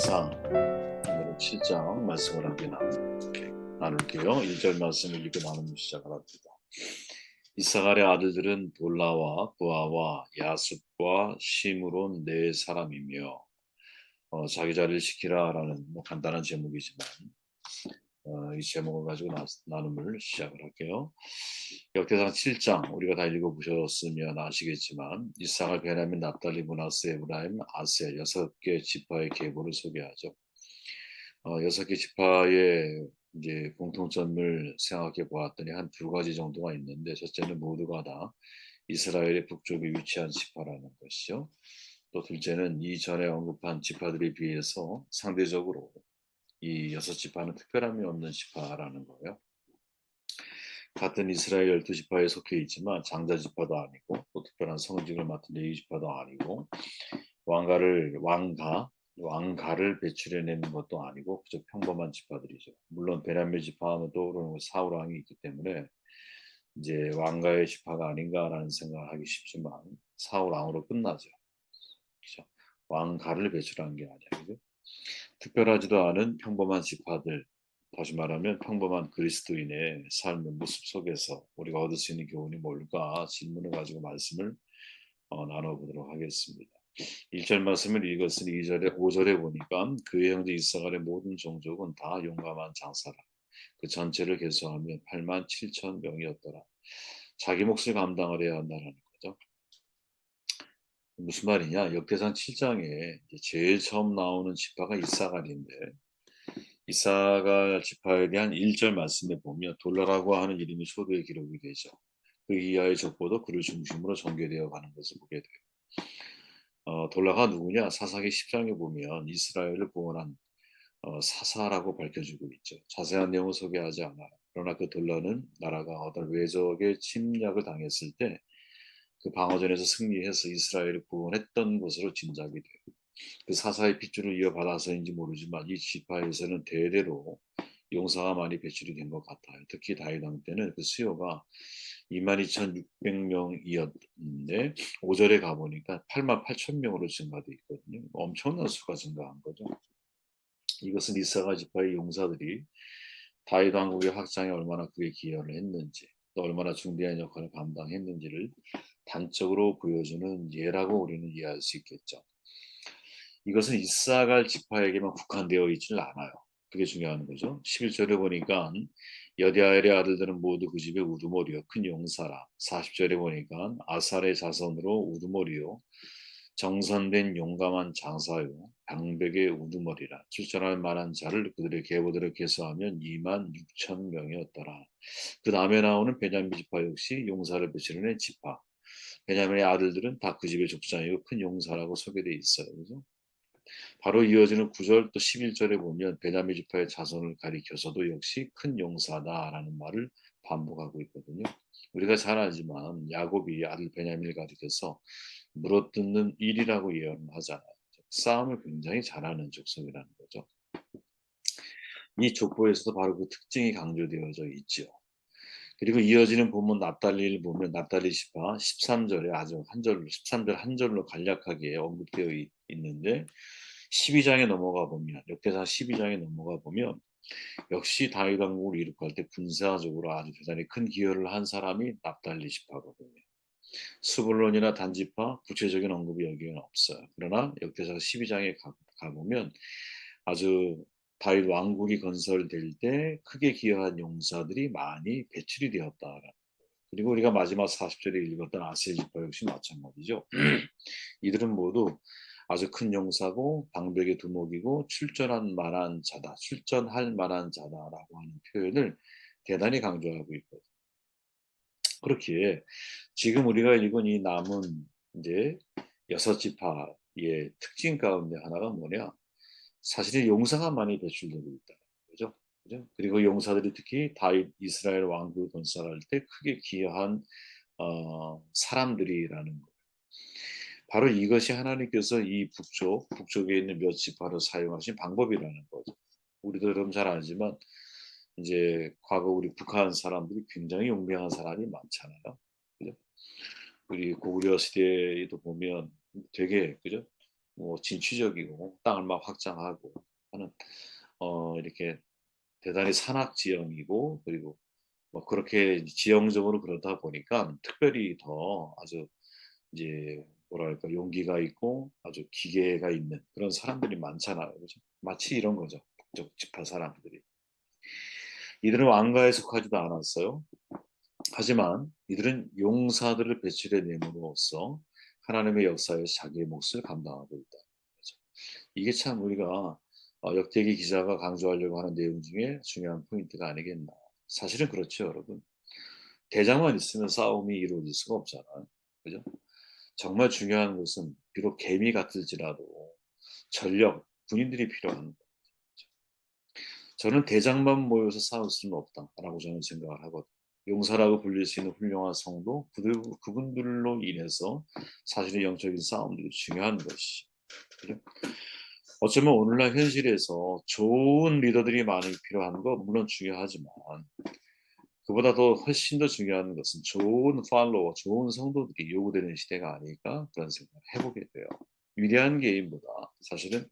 역대상 오늘은 7장 말씀을 함께 나눌게요. 1절 말씀을 읽고 나누면 시작을 합니다. 이사갈의 아들들은 돌라와 부아와 야습과 시므론 네 사람이며 자기 자리를 지키라라는 간단한 제목이지만 이 제목을 가지고 나눔을 시작을 할게요. 역대상 7장 우리가 다 읽어보셨으면 아시겠지만 이사갈, 베냐민, 납달리, 므낫세, 에브라임, 아셀 6개 지파의 계보를 소개하죠. 6개 지파의 이제 공통점을 생각해 보았더니 한 두 가지 정도가 있는데, 첫째는 모두가 다 이스라엘의 북쪽에 위치한 지파라는 것이죠. 또 둘째는 이전에 언급한 지파들에 비해서 상대적으로 이 6지파는 특별함이 없는 지파라는 거예요. 같은 이스라엘 12지파에 속해 있지만 장자 지파도 아니고 또 특별한 성직을 맡은 레위 지파도 아니고 왕가를 배출해내는 것도 아니고 그저 평범한 지파들이죠. 물론 베냐민 지파하면 떠오르는 사울 왕이 있기 때문에 이제 왕가의 지파가 아닌가라는 생각을 하기 쉽지만 사울 왕으로 끝나죠. 그렇죠? 왕가를 배출한 게 아니야. 그죠? 특별하지도 않은 평범한 지파들, 다시 말하면 평범한 그리스도인의 삶의 모습 속에서 우리가 얻을 수 있는 교훈이 뭘까 질문을 가지고 말씀을 나눠보도록 하겠습니다. 1절 말씀을 읽었으니 2절에 5절에 보니까 그의 형제 이사갈의 모든 종족은 다 용감한 장사라. 그 전체를 계수하면 8만 7천 명이었더라. 자기 몫을 감당을 해야 한다는 거죠. 무슨 말이냐? 역대상 7장에 제일 처음 나오는 지파가 이사갈인데, 이사갈 지파에 대한 1절 말씀에 보면 돌라라고 하는 이름이 소도에 기록이 되죠. 그 이하의 족보도 그를 중심으로 전개되어 가는 것을 보게 돼요. 돌라가 누구냐? 사사기 10장에 보면 이스라엘을 구원한 사사라고 밝혀주고 있죠. 자세한 내용을 소개하지 않아요. 그러나 그 돌라는 나라가 어떤 외적의 침략을 당했을 때 그 방어전에서 승리해서 이스라엘을 구원했던 것으로 짐작이 돼요. 그 사사의 핏줄을 이어받아서인지 모르지만 이 지파에서는 대대로 용사가 많이 배출이 된 것 같아요. 특히 다윗 왕 때는 그 수요가 22,600명이었는데 5절에 가보니까 8만 8천 명으로 증가돼 있거든요. 엄청난 수가 증가한 거죠. 이것은 이사가 지파의 용사들이 다윗 왕국의 확장에 얼마나 크게 기여를 했는지, 또 얼마나 중대한 역할을 감당했는지를 단적으로 보여주는 예라고 우리는 이해할 수 있겠죠. 이것은 이사갈 지파에게만 국한되어 있지는 않아요. 그게 중요한 거죠. 11절에 보니까 여디아엘의 아들들은 모두 그 집의 우두머리요 큰 용사라. 40절에 보니까 아살의 자손으로 우두머리요 정선된 용감한 장사요 방백의 우두머리라. 출전할 만한 자를 그들의 계보들을 계수하면 2만 6천 명이었더라. 그 다음에 나오는 베냐민 지파 역시 용사를 배치는 지파. 베냐민의 아들들은 다 그 집의 족장이고 큰 용사라고 소개되어 있어요. 그죠? 바로 이어지는 9절 또 11절에 보면 베냐민 지파의 자손을 가리켜서도 역시 큰 용사다라는 말을 반복하고 있거든요. 우리가 잘 알지만 야곱이 아들 베냐민을 가리켜서 물어뜯는 일이라고 예언을 하잖아요. 싸움을 굉장히 잘하는 족속이라는 거죠. 이 족보에서도 바로 그 특징이 강조되어져 있죠. 그리고 이어지는 본문 납달리를 보면 납달리 지파 13절에 아주 한 절로 13절 한 절로 간략하게 언급되어 있는데 12장에 넘어가 보면 역대상 12장에 넘어가 보면 역시 다윗 왕국을 이룩할 때 군사적으로 아주 대단히 큰 기여를 한 사람이 납달리 지파거든요. 수불론이나 단지파 구체적인 언급이 여기에는 없어요. 그러나 역대상 12장에 가보면 아주 다윗 왕국이 건설될 때 크게 기여한 용사들이 많이 배출이 되었다. 그리고 우리가 마지막 40절에 읽었던 아셀 지파 역시 마찬가지죠. 이들은 모두 아주 큰 용사고 방백의 두목이고 출전할 만한 자다라고 하는 표현을 대단히 강조하고 있거든요. 그렇기에 지금 우리가 읽은 이 남은 이제 6지파의 특징 가운데 하나가 뭐냐? 사실은 용사가 많이 배출되고 있다. 그죠? 그죠? 그리고 용사들이 특히 다윗 이스라엘 왕국을 건설할 때 크게 기여한 사람들이라는 거예요. 바로 이것이 하나님께서 이 북쪽에 있는 몇 지파를 사용하신 방법이라는 거죠. 우리도 그럼 잘 알지만 이제 과거 우리 북한 사람들이 굉장히 용맹한 사람이 많잖아요. 그죠? 우리 고구려 시대에도 보면 되게 그죠? 뭐 진취적이고 땅을 막 확장하고 하는 이렇게 대단히 산악 지형이고 그리고 뭐 그렇게 지형적으로 그러다 보니까 특별히 더 아주 이제 뭐랄까 용기가 있고 아주 기계가 있는 그런 사람들이 많잖아요. 그죠? 마치 이런 거죠. 북쪽 지파 사람들이. 이들은 왕가에 속하지도 않았어요. 하지만 이들은 용사들을 배출해 내므로써 하나님의 역사에 자기의 몫을 감당하고 있다. 그죠? 이게 참 우리가 역대기 기자가 강조하려고 하는 내용 중에 중요한 포인트가 아니겠나. 사실은 그렇죠, 여러분. 대장만 있으면 싸움이 이루어질 수가 없잖아요. 그죠? 정말 중요한 것은 비록 개미 같을지라도 전력, 군인들이 필요한 거죠. 저는 대장만 모여서 싸울 수는 없다라고 저는 생각을 하거든요. 용사라고 불릴 수 있는 훌륭한 성도, 그분들로 인해서 사실은 영적인 싸움들이 중요한 것이. 그죠? 어쩌면 오늘날 현실에서 좋은 리더들이 많이 필요한 거 물론 중요하지만 그보다 더 훨씬 더 중요한 것은 좋은 팔로워, 좋은 성도들이 요구되는 시대가 아닐까 그런 생각을 해보게 돼요. 위대한 개인보다 사실은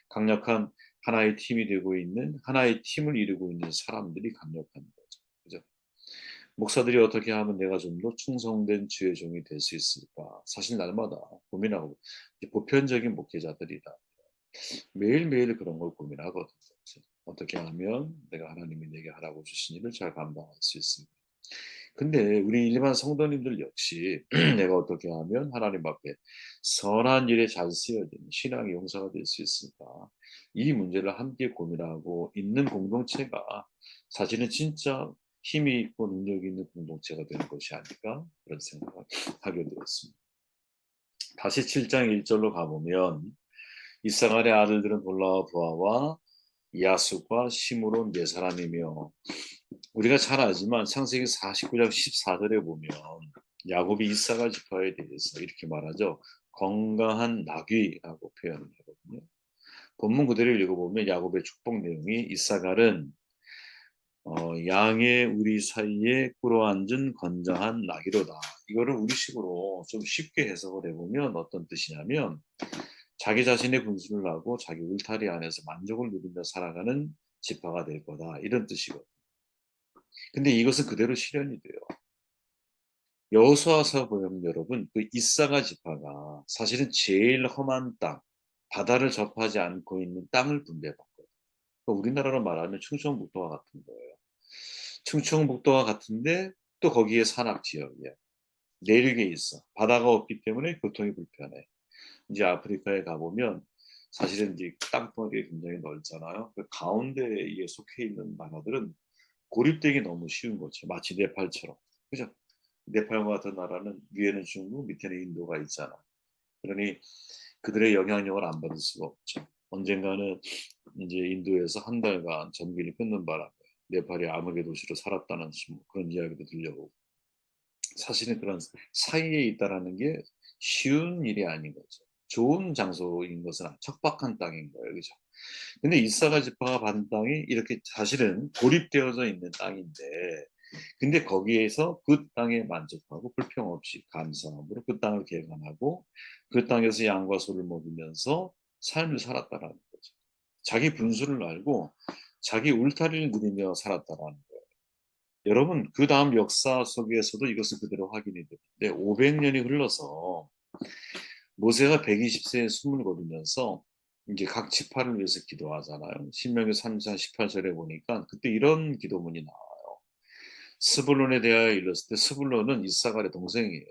강력한 하나의 팀이 되고 있는 하나의 팀을 이루고 있는 사람들이 강력한 거죠. 그죠? 목사들이 어떻게 하면 내가 좀 더 충성된 주의 종이 될 수 있을까? 사실 날마다 고민하고 보편적인 목회자들이다. 매일매일 그런 걸 고민하거든요. 어떻게 하면 내가 하나님이 내게 하라고 주신 일을 잘 감당할 수 있을까? 근데 우리 일반 성도님들 역시 내가 어떻게 하면 하나님 앞에 선한 일에 잘 쓰여지는 신앙의 용사가 될 수 있을까? 이 문제를 함께 고민하고 있는 공동체가 사실은 진짜 힘이 있고 능력이 있는 공동체가 되는 것이 아닐까? 그런 생각을 하게 되었습니다. 다시 7장 1절로 가보면 이스라엘의 아들들은 돌라와 부하와 야숫과 시므론 네 사람이며 우리가 잘 알지만 창세기 49장 14절에 보면 야곱이 이사갈 지파에 대해서 이렇게 말하죠. 건강한 나귀라고 표현을 하거든요. 본문 그대로 읽어보면 야곱의 축복 내용이 이사갈은 양의 우리 사이에 꿇어앉은 건장한 나귀로다. 이거를 우리식으로 좀 쉽게 해석을 해보면 어떤 뜻이냐면 자기 자신의 분수를 하고 자기 울타리 안에서 만족을 누리며 살아가는 지파가 될 거다. 이런 뜻이거든요. 근데 이것은 그대로 실현이 돼요. 여호수아서 보면 여러분 그 이사가 지파가 사실은 제일 험한 땅, 바다를 접하지 않고 있는 땅을 분배받거든요. 그러니까 우리나라로 말하면 충청북도와 같은 거예요. 충청북도와 같은데 또 거기에 산악 지역이야. 내륙에 있어. 바다가 없기 때문에 교통이 불편해. 이제 아프리카에 가보면 사실은 이제 땅덩어리가 굉장히 넓잖아요. 그 가운데에 속해 있는 나라들은 고립되기 너무 쉬운 거죠. 마치 네팔처럼. 그죠? 네팔과 같은 나라는 위에는 중국, 밑에는 인도가 있잖아. 그러니 그들의 영향력을 안 받을 수가 없죠. 언젠가는 이제 인도에서 한 달간 전기를 끊는 바람에 네팔이 암흑의 도시로 살았다는 뭐 그런 이야기도 들려오고 사실은 그런 사이에 있다라는 게 쉬운 일이 아닌 거죠. 좋은 장소인 것은 척박한 땅인 거예요. 그죠? 근데 이사가 지파가 받은 땅이 이렇게 사실은 고립되어져 있는 땅인데 근데 거기에서 그 땅에 만족하고 불평 없이 감사함으로 그 땅을 개간하고 그 땅에서 양과 소를 먹이면서 삶을 살았다라는 거죠. 자기 분수를 알고 자기 울타리를 누리며 살았다라는 거예요. 여러분 그 다음 역사 속에서도 이것은 그대로 확인이 되는데 500년이 흘러서 모세가 120세에 숨을 거두면서 이제 각 지파를 위해서 기도하잖아요. 신명기 3장 18절에 보니까 그때 이런 기도문이 나와요. 스불론에 대하여 일렀을 때 스불론은 이사갈의 동생이에요.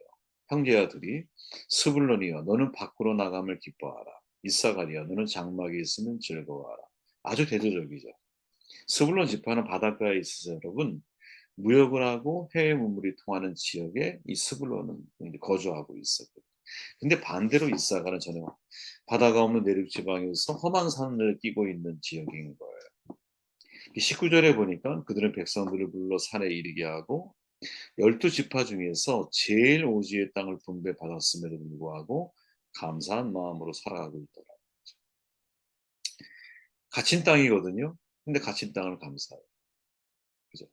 형제아들이 스불론이여 너는 밖으로 나감을 기뻐하라. 이사갈이여 너는 장막에 있으면 즐거워하라. 아주 대조적이죠. 스불론 지파는 바닷가에 있어서 여러분 무역을 하고 해외 문물이 통하는 지역에 이 스불론은 거주하고 있었거든요. 근데 반대로 이사가는 전혀 바다가 없는 내륙 지방에서 험한 산을 끼고 있는 지역인 거예요. 19절에 보니까 그들은 백성들을 불러 산에 이르게 하고 12지파 중에서 제일 오지의 땅을 분배받았음에도 불구하고 감사한 마음으로 살아가고 있더라. 갇힌 땅이거든요. 근데 갇힌 땅을 감사해요. 그죠?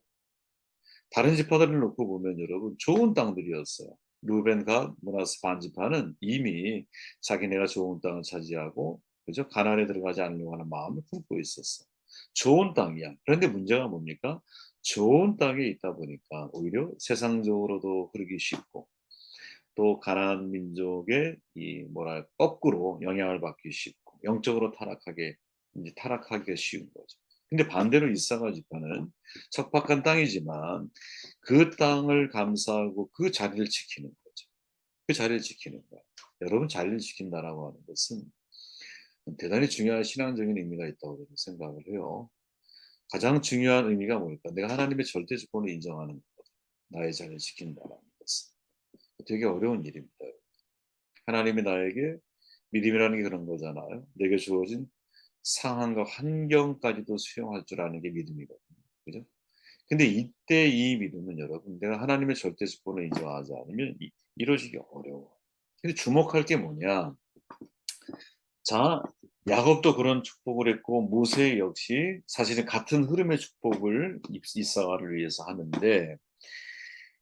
다른 지파들을 놓고 보면 여러분 좋은 땅들이었어요. 루벤, 갓, 므나세 반지파는 이미 자기네가 좋은 땅을 차지하고 그죠? 가나안에 들어가지 않으려고 하는 마음을 품고 있었어. 좋은 땅이야. 그런데 문제가 뭡니까? 좋은 땅에 있다 보니까 오히려 세상적으로도 흐르기 쉽고 또 가나안 민족의 이 뭐랄 거꾸로 영향을 받기 쉽고 영적으로 타락하기가 쉬운 거죠. 근데 반대로 이사가 지파는 척박한 땅이지만 그 땅을 감싸고 그 자리를 지키는 거죠. 그 자리를 지키는 거야. 여러분 자리를 지킨다라고 하는 것은 대단히 중요한 신앙적인 의미가 있다고 저는 생각을 해요. 가장 중요한 의미가 뭘까? 내가 하나님의 절대 주권을 인정하는 것. 나의 자리를 지킨다라는 것은. 되게 어려운 일입니다. 하나님이 나에게 믿음이라는 게 그런 거잖아요. 내게 주어진 상황과 환경까지도 수용할 줄 아는 게 믿음이거든요. 그죠? 근데 이때 이 믿음은 여러분, 내가 하나님의 절대 주권을 인정하지 않으면 이루어지기 어려워. 근데 주목할 게 뭐냐? 자, 야곱도 그런 축복을 했고 모세 역시 사실은 같은 흐름의 축복을 이사가를 위해서 하는데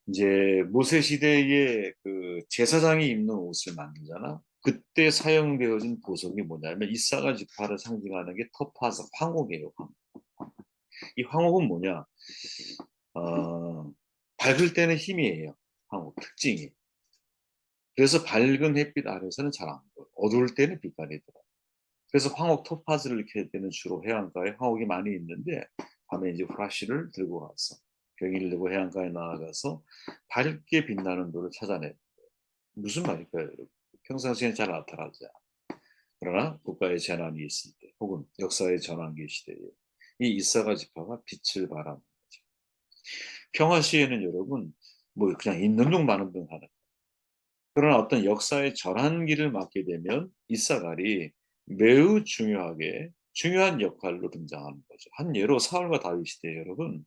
이제 모세 시대에 그 제사장이 입는 옷을 만들잖아. 그때 사용되어진 보석이 뭐냐면 이사가 지파를 상징하는 게 토파즈 황옥이에요. 이 황옥은 뭐냐? 어, 밝을 때는 힘이에요. 황옥 특징이. 그래서 밝은 햇빛 아래서는 잘 안 보여. 어두울 때는 빛깔이 들어. 그래서 황옥 토파즈를 이렇게 할 때는 주로 해안가에 황옥이 많이 있는데 밤에 이제 후라시를 들고 가서 병이를 들고 해안가에 나아가서 밝게 빛나는 돌을 찾아내. 무슨 말일까요, 여러분? 평상시엔 잘 나타나지 않아. 그러나 국가의 재난이 있을 때, 혹은 역사의 전환기 시대에 이 이사가 지파가 빛을 발하는 거죠. 평화 시에는 여러분, 뭐 그냥 있는 둥 마는 둥 하는. 그러나 어떤 역사의 전환기를 맞게 되면 이사갈이 매우 중요한 역할로 등장하는 거죠. 한 예로 사울과 다윗 시대 여러분,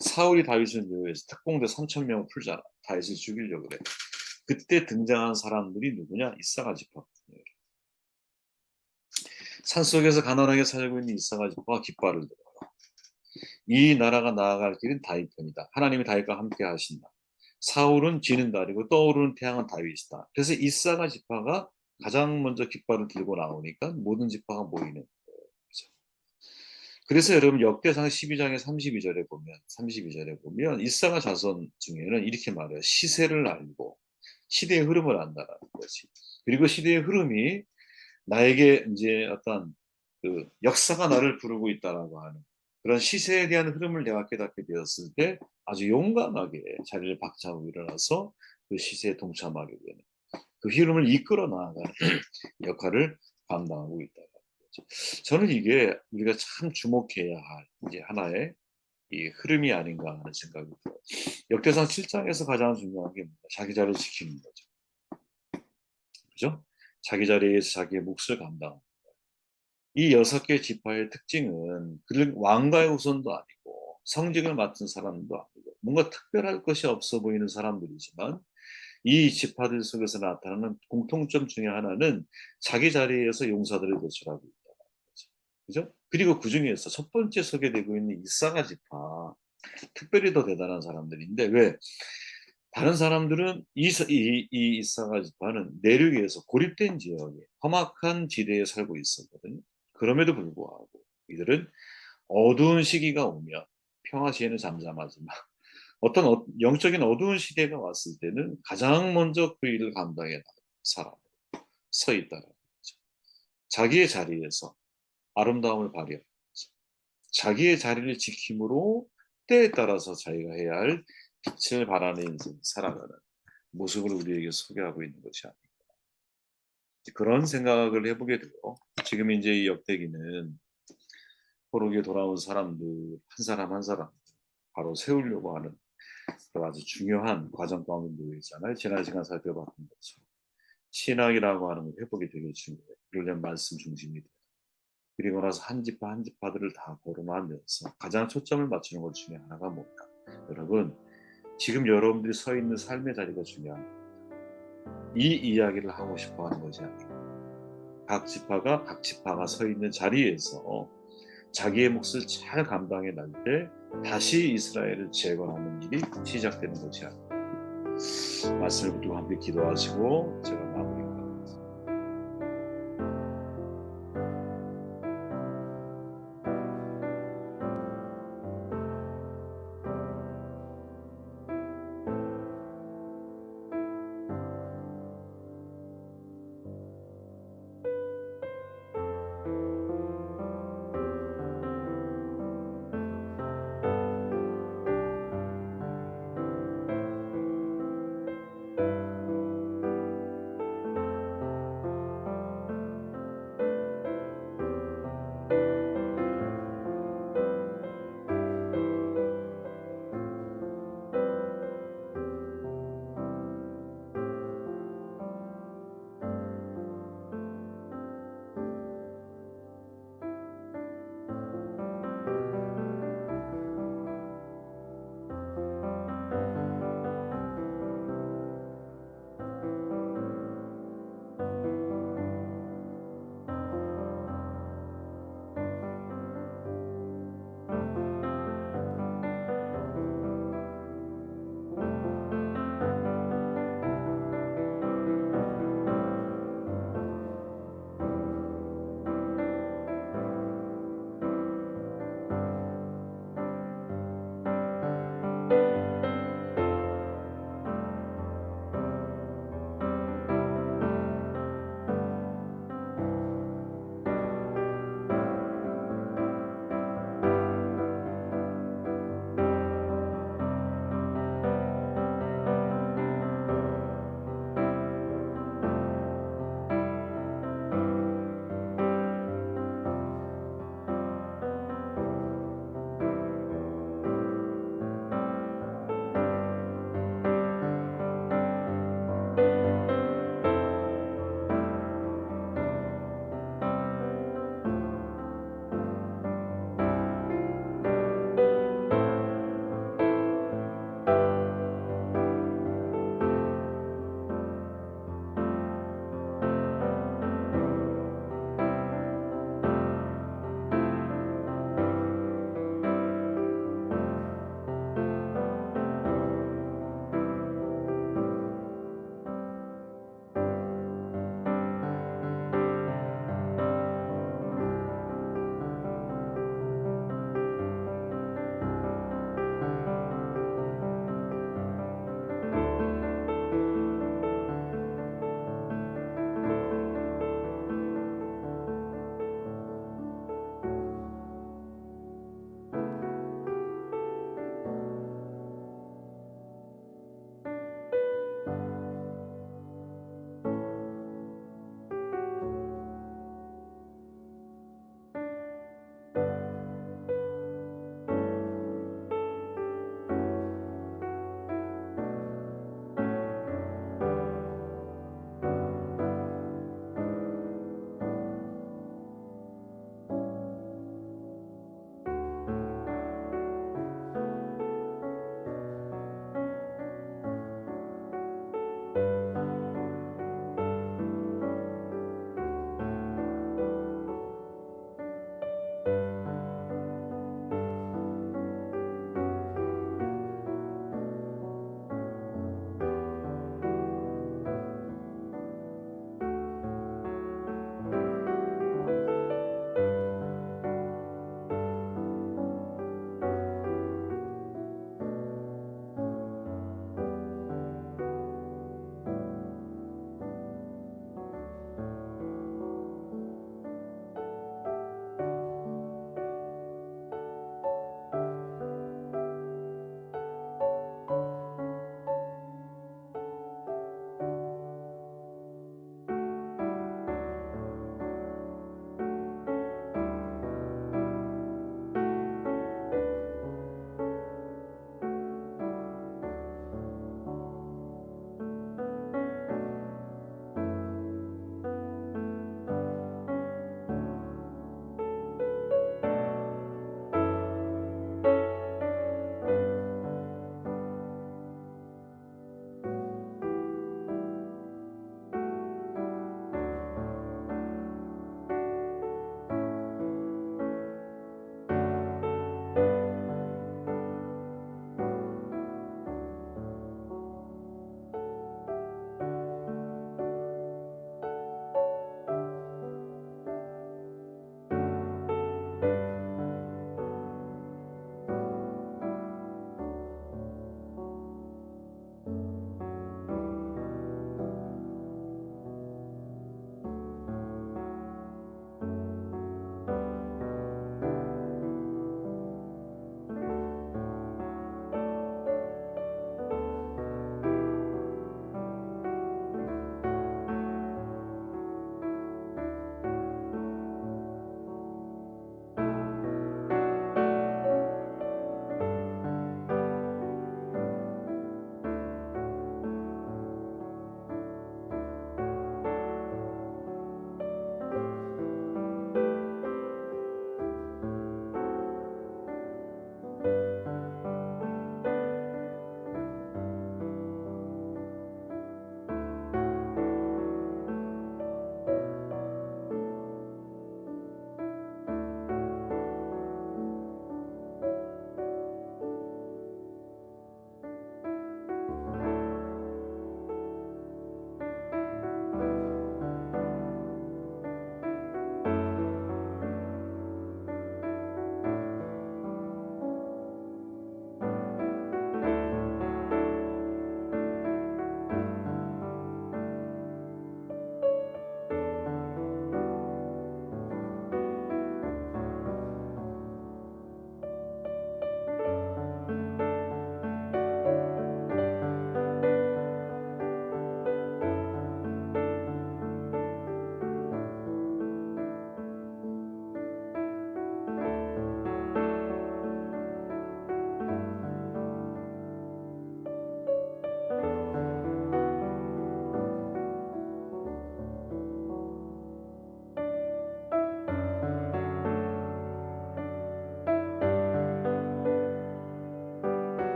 사울이 다윗을 묘해서 특공대 3천 명을 풀잖아. 다윗을 죽이려고 그래. 그때 등장한 사람들이 누구냐? 이사가 지파거든요. 산속에서 가난하게 살고 있는 이사가 지파가 깃발을 들어요. 이 나라가 나아갈 길은 다윗 편이다. 하나님이 다윗과 함께 하신다. 사울은 지는 달이고 떠오르는 태양은 다윗이다. 그래서 이사가 지파가 가장 먼저 깃발을 들고 나오니까 모든 지파가 모이는 거예요. 그렇죠? 그래서 여러분 역대상 12장의 32절에 보면 이사가 자손 중에는 이렇게 말해요. 시세를 알고 시대의 흐름을 안다라는 거지. 그리고 시대의 흐름이 나에게 이제 어떤 그 역사가 나를 부르고 있다라고 하는 그런 시세에 대한 흐름을 내가 깨닫게 되었을 때 아주 용감하게 자리를 박차고 일어나서 그 시세에 동참하게 되는 그 흐름을 이끌어 나가는 역할을 감당하고 있다. 저는 이게 우리가 참 주목해야 할 이제 하나의 이 흐름이 아닌가 하는 생각이 들어요. 역대상 7장에서 가장 중요한 게 뭡니까? 자기 자리를 지키는 거죠. 그죠? 자기 자리에서 자기의 몫을 감당. 이 6개 지파의 특징은 그런 왕가의 후손도 아니고 성직을 맡은 사람도 아니고 뭔가 특별할 것이 없어 보이는 사람들이지만 이 지파들 속에서 나타나는 공통점 중에 하나는 자기 자리에서 용사들을 배출하고 있다는 거죠. 그죠? 그리고 그 중에서 첫 번째 소개되고 있는 이사가 지파 특별히 더 대단한 사람들인데 왜? 다른 사람들은 이 이사가 지파는 내륙에서 고립된 지역에 험악한 지대에 살고 있었거든요. 그럼에도 불구하고 이들은 어두운 시기가 오면 평화 시에는 잠잠하지만 어떤 영적인 어두운 시대가 왔을 때는 가장 먼저 그 일을 감당해 나가는 사람 서 있다는 거죠. 자기의 자리에서 아름다움을 발휘하는 거죠. 자기의 자리를 지킴으로 때에 따라서 자기가 해야 할 빛을 발하는 인생 살아가는 모습을 우리에게 소개하고 있는 것이 아닌가. 그런 생각을 해보게 돼요. 지금 이제 이 역대기는 포로기에 돌아온 사람들 한 사람 한 사람 바로 세우려고 하는 아주 중요한 과정 가운데 놓여 있잖아요. 지난 시간 살펴봤던 것처럼 신학이라고 하는 걸 회복이 되게 중요해요. 이런 말씀 중심이 돼요. 그리고 나서 한 지파 한 지파들을 다 거론하면서 가장 초점을 맞추는 것 중에 하나가 뭐냐. 여러분 지금 여러분들이 서 있는 삶의 자리가 중요한 거예요. 이 이야기를 하고 싶어 하는 것이 아니고 각 지파가 서 있는 자리에서 자기의 몫을 잘 감당해 날 때 다시 이스라엘을 재건하는 일이 시작되는 것이 아닙니다. 말씀을 붙들고 함께 기도하시고 제가 마무리합니다.